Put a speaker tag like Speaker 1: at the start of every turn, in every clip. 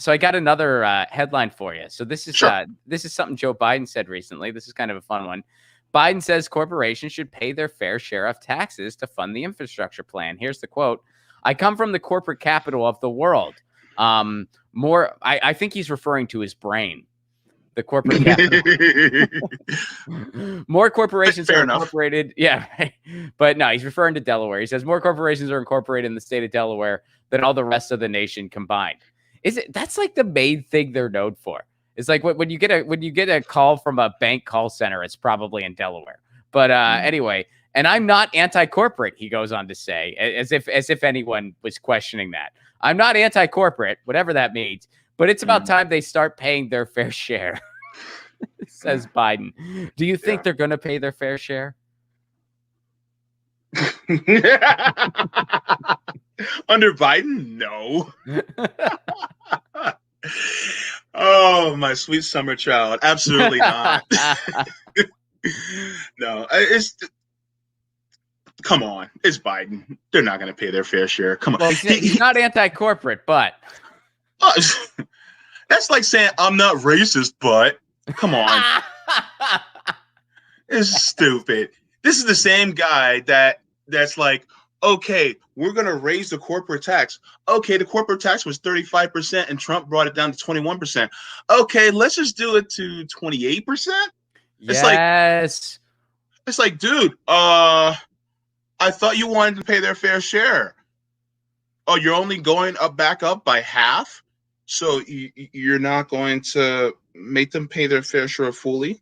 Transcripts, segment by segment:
Speaker 1: So I got another headline for you. So this is something Joe Biden said recently. This is kind of a fun one. Biden says corporations should pay their fair share of taxes to fund the infrastructure plan. Here's the quote. I come from the corporate capital of the world. I think he's referring to his brain. The corporate capital. More corporations are incorporated. Yeah, right. But no, he's referring to Delaware. He says more corporations are incorporated in the state of Delaware than all the rest of the nation combined. That's like the main thing they're known for. It's like when you get a call from a bank call center, it's probably in Delaware. But anyway, and I'm not anti-corporate, he goes on to say, as if anyone was questioning that. I'm not anti-corporate, whatever that means. But it's about time they start paying their fair share, says Biden. Do you think they're going to pay their fair share?
Speaker 2: Under Biden? No. Oh, my sweet summer child. Absolutely not. No, come on. It's Biden. They're not going to pay their fair share. Come on.
Speaker 1: Well, he's not anti-corporate, but...
Speaker 2: that's like saying I'm not racist, but come on. It's stupid. This is the same guy that's like, okay, we're going to raise the corporate tax. Okay, the corporate tax was 35% and Trump brought it down to 21%. Okay, let's just do it to 28%.
Speaker 1: Yes.
Speaker 2: It's like, dude, I thought you wanted to pay their fair share. Oh, you're only going back up by half? So you're not going to make them pay their fair share fully?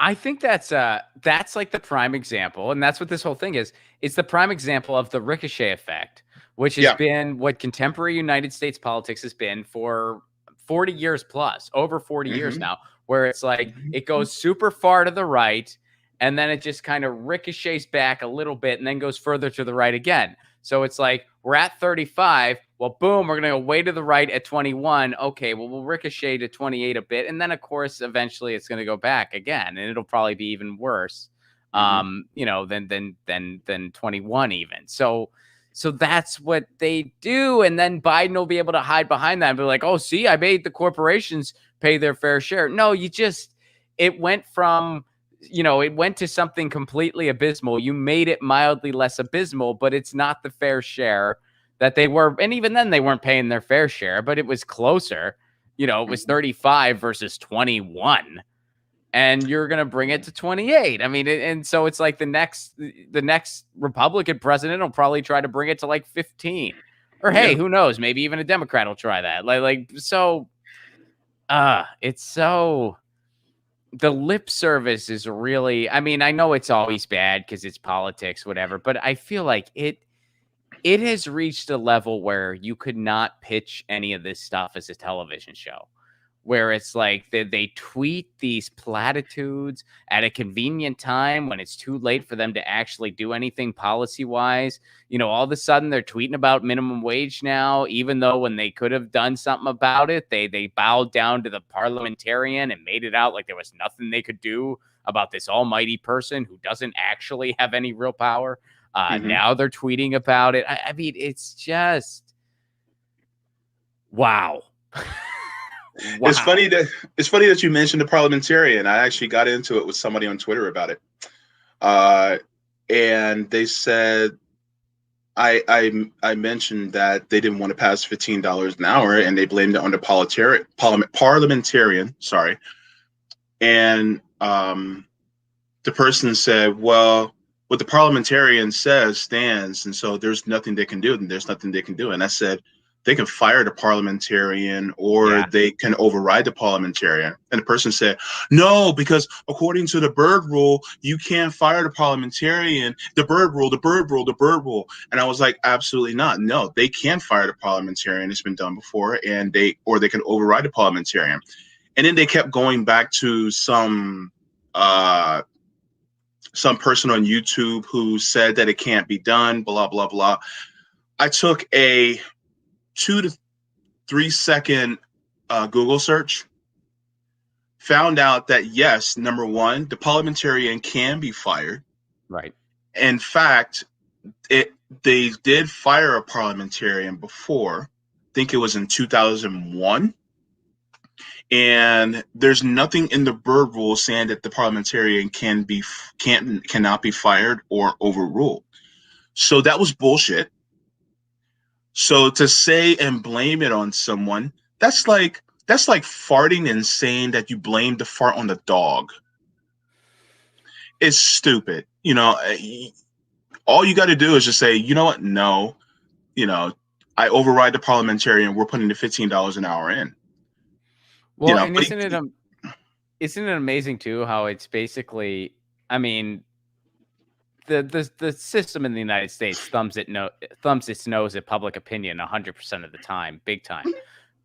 Speaker 1: I think that's like the prime example, and that's what this whole thing is. It's the prime example of the ricochet effect, which has been what contemporary United States politics has been for 40 years plus, over 40 years now, where it's like it goes super far to the right, and then it just kind of ricochets back a little bit and then goes further to the right again. So it's like we're at 35. Well, boom, we're going to go way to the right at 21. Okay, well, we'll ricochet to 28 a bit. And then, of course, eventually it's going to go back again. And it'll probably be even worse, than 21 even. So that's what they do. And then Biden will be able to hide behind that and be like, oh, see, I made the corporations pay their fair share. No, it went from... it went to something completely abysmal. You made it mildly less abysmal, but it's not the fair share that they were. And even then they weren't paying their fair share, but it was closer. It was 35 versus 21 and you're going to bring it to 28. I mean, and so it's like the next Republican president will probably try to bring it to like 15 or hey, who knows? Maybe even a Democrat will try that. It's so... The lip service is really, I mean, I know it's always bad because it's politics, whatever, but I feel like it has reached a level where you could not pitch any of this stuff as a television show, where it's like they tweet these platitudes at a convenient time when it's too late for them to actually do anything policy-wise. All of a sudden they're tweeting about minimum wage now, even though when they could have done something about it, they bowed down to the parliamentarian and made it out like there was nothing they could do about this almighty person who doesn't actually have any real power. Now they're tweeting about it. I mean, it's just, wow. Wow.
Speaker 2: It's funny that you mentioned the parliamentarian. I actually got into it with somebody on Twitter about it, and they said I mentioned that they didn't want to pass $15 an hour, and they blamed it on the parliamentarian. Sorry, and the person said, "Well, what the parliamentarian says stands, and so there's nothing they can do, and there's nothing they can do." And I said, they can fire the parliamentarian or they can override the parliamentarian. And the person said, no, because according to the Byrd rule, you can't fire the parliamentarian. The Byrd rule. And I was like, absolutely not. No, they can fire the parliamentarian. It's been done before, and they can override the parliamentarian. And then they kept going back to some person on YouTube who said that it can't be done, blah, blah, blah. I took a 2 to 3 second Google search, found out that yes, number one, the parliamentarian can be fired.
Speaker 1: Right.
Speaker 2: In fact, they did fire a parliamentarian before think it was in 2001. And there's nothing in the Byrd Rule saying that the parliamentarian cannot be fired or overruled. So that was bullshit. So to say and blame it on someone, that's like farting and saying that you blame the fart on the dog. It's stupid. All you got to do is just say, you know what? No, I override the parliamentarian. We're putting the $15 an hour in.
Speaker 1: Well, and isn't it amazing too how it's basically, I mean, the system in the United States thumbs its nose at public opinion 100% of the time, big time.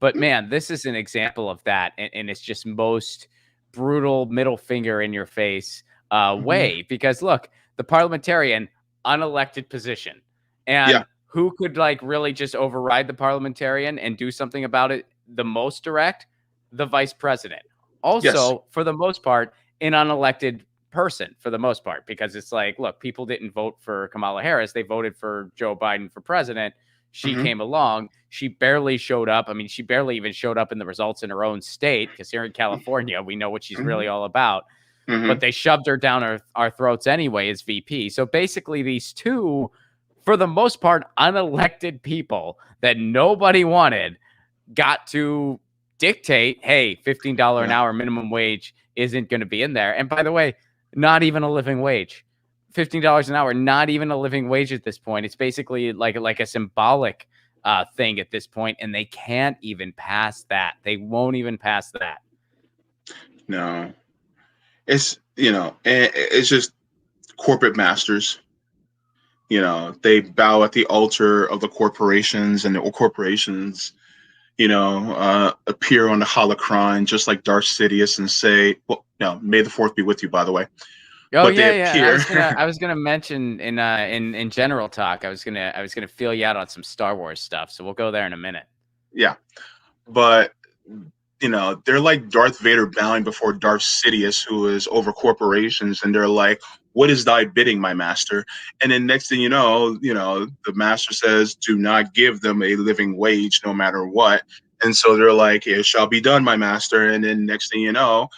Speaker 1: But man, this is an example of that, and it's just most brutal middle finger in your face way. Because look, the parliamentarian, unelected position, and who could really just override the parliamentarian and do something about it the most direct? The vice president. Also, for the most part, an unelected person for the most part, because it's like, look, people didn't vote for Kamala Harris. They voted for Joe Biden for president. She came along. She barely showed up. I mean, she barely even showed up in the results in her own state, because here in California, we know what she's really all about. But they shoved her down our throats anyway as VP. So basically, these two, for the most part, unelected people that nobody wanted got to dictate, hey, $15 an hour minimum wage isn't going to be in there. And by the way, not even a living wage. $15 an hour, not even a living wage at this point. It's basically like a symbolic thing at this point, and they can't even pass that. They won't even pass that.
Speaker 2: No. It's, it's just corporate masters. They bow at the altar of the corporations, and the corporations appear on the holocron just like Darth Sidious and say, well, no, may the fourth be with you, by the way.
Speaker 1: Oh, but yeah. I was gonna mention in general talk, I was gonna feel you out on some Star Wars stuff. So we'll go there in a minute.
Speaker 2: Yeah. But they're like Darth Vader bowing before Darth Sidious, who is over corporations, and they're like, what is thy bidding, my master? And then next thing you know, the master says, do not give them a living wage no matter what. And so they're like, it shall be done, my master. And then next thing you know,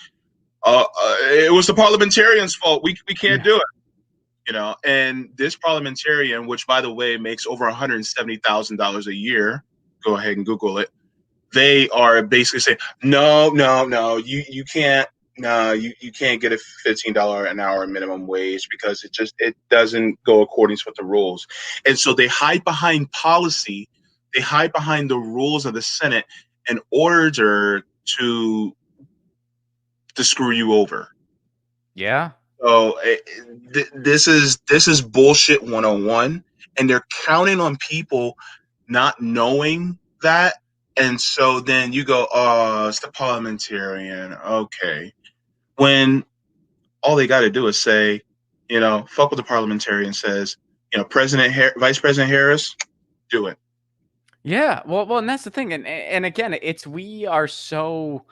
Speaker 2: it was the parliamentarian's fault. We can't do it. And this parliamentarian, which by the way makes over $170,000 a year, go ahead and Google it. They are basically saying, no, you can't. No, you can't get a $15 an hour minimum wage because it doesn't go according to the rules. And so they hide behind policy. They hide behind the rules of the Senate in order to screw you over.
Speaker 1: Yeah.
Speaker 2: So this is bullshit 101, and they're counting on people not knowing that. And so then you go, oh, it's the parliamentarian. Okay. When all they got to do is say, fuck what the parliamentarian says, Vice President Harris, do it.
Speaker 1: Yeah. Well, and that's the thing. And again, we are so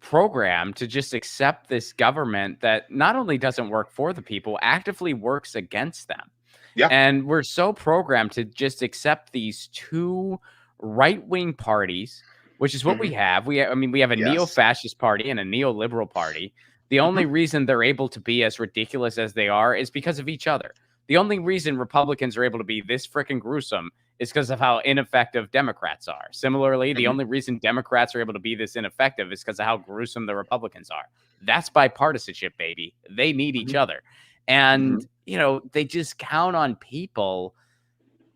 Speaker 1: programmed to just accept this government that not only doesn't work for the people, actively works against them.
Speaker 2: Yeah.
Speaker 1: And we're so programmed to just accept these two right-wing parties, which is what we have. We have a neo-fascist party and a neoliberal party. The only reason they're able to be as ridiculous as they are is because of each other. The only reason Republicans are able to be this freaking gruesome is because of how ineffective Democrats are. Similarly, the only reason Democrats are able to be this ineffective is because of how gruesome the Republicans are. That's bipartisanship, baby. They need each other. And, they just count on people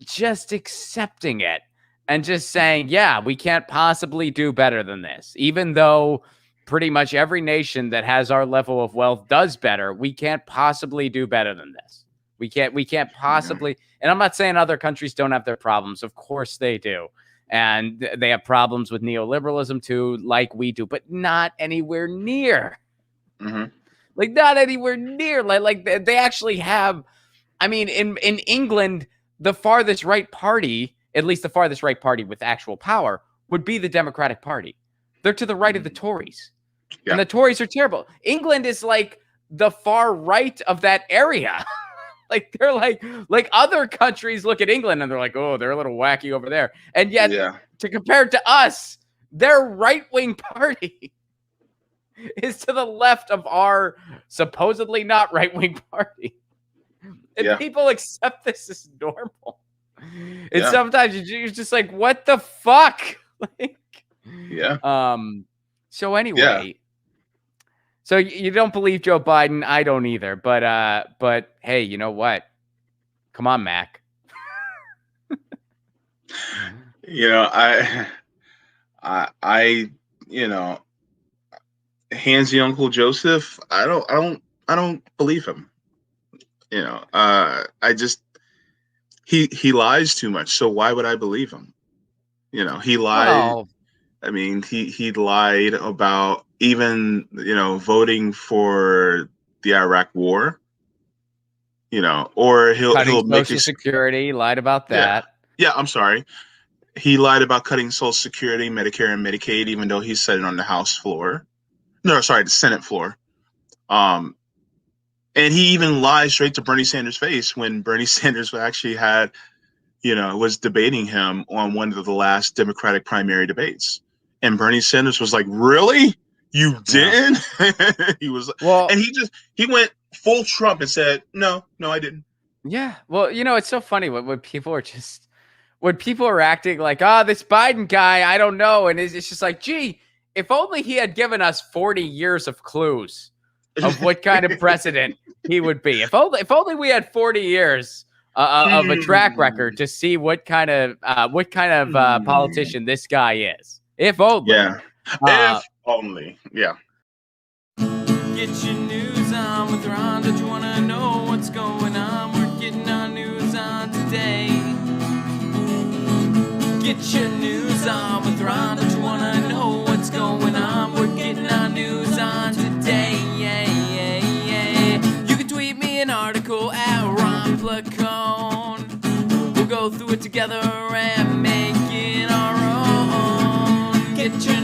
Speaker 1: just accepting it and just saying, yeah, we can't possibly do better than this. Even though pretty much every nation that has our level of wealth does better, we can't possibly do better than this. We can't possibly. And I'm not saying other countries don't have their problems. Of course they do. And they have problems with neoliberalism too, like we do, but not anywhere near. Not anywhere near. Like they actually have. I mean, in England, the farthest right party, at least the farthest right party with actual power, would be the Democratic Party. They're to the right of the Tories. Yeah. And the Tories are terrible. England is like the far right of that area. Like they're like other countries look at England and they're like, oh, they're a little wacky over there. And yet
Speaker 2: Yeah.
Speaker 1: to compare it to us, their right-wing party is to the left of our supposedly not right-wing party. And
Speaker 2: Yeah.
Speaker 1: people accept this as normal. And
Speaker 2: Yeah.
Speaker 1: sometimes you're just like, what the fuck? Like,
Speaker 2: Yeah.
Speaker 1: So anyway, so you don't believe Joe Biden? I don't either. But hey, you know what? Come on, Mac.
Speaker 2: You know, I, you know, Handsy Uncle Joseph. I don't believe him. You know, I just he lies too much. So why would I believe him? You know, he lied.
Speaker 1: Well,
Speaker 2: I mean, he lied about even, you know, voting for the Iraq War. You know, or he'll
Speaker 1: cutting
Speaker 2: make
Speaker 1: Social Security, lied about that.
Speaker 2: Yeah, I'm sorry. He lied about cutting Social Security, Medicare, and Medicaid, even though he said it on the House floor. No, sorry, the Senate floor. And he even lied straight to Bernie Sanders' face when Bernie Sanders actually was debating him on one of the last Democratic primary debates. And Bernie Sanders was like, really? You didn't? He was,
Speaker 1: well,
Speaker 2: and he went full Trump and said, no, I didn't.
Speaker 1: Yeah. Well, it's so funny when people are acting like, this Biden guy, I don't know. And it's just like, gee, if only he had given us 40 years of clues of what kind of president he would be. If only we had 40 years of a track record to see what kind of politician this guy is. If only.
Speaker 2: Yeah. If only. Yeah.
Speaker 3: Get your news on with Ron. Don't you want to know what's going on? We're getting our news on today. Get your news on with Ron. Don't you want to know what's going on? We're getting our news on today. You can tweet me an article at Ron Placone. We'll go through it together and make it our own. Get your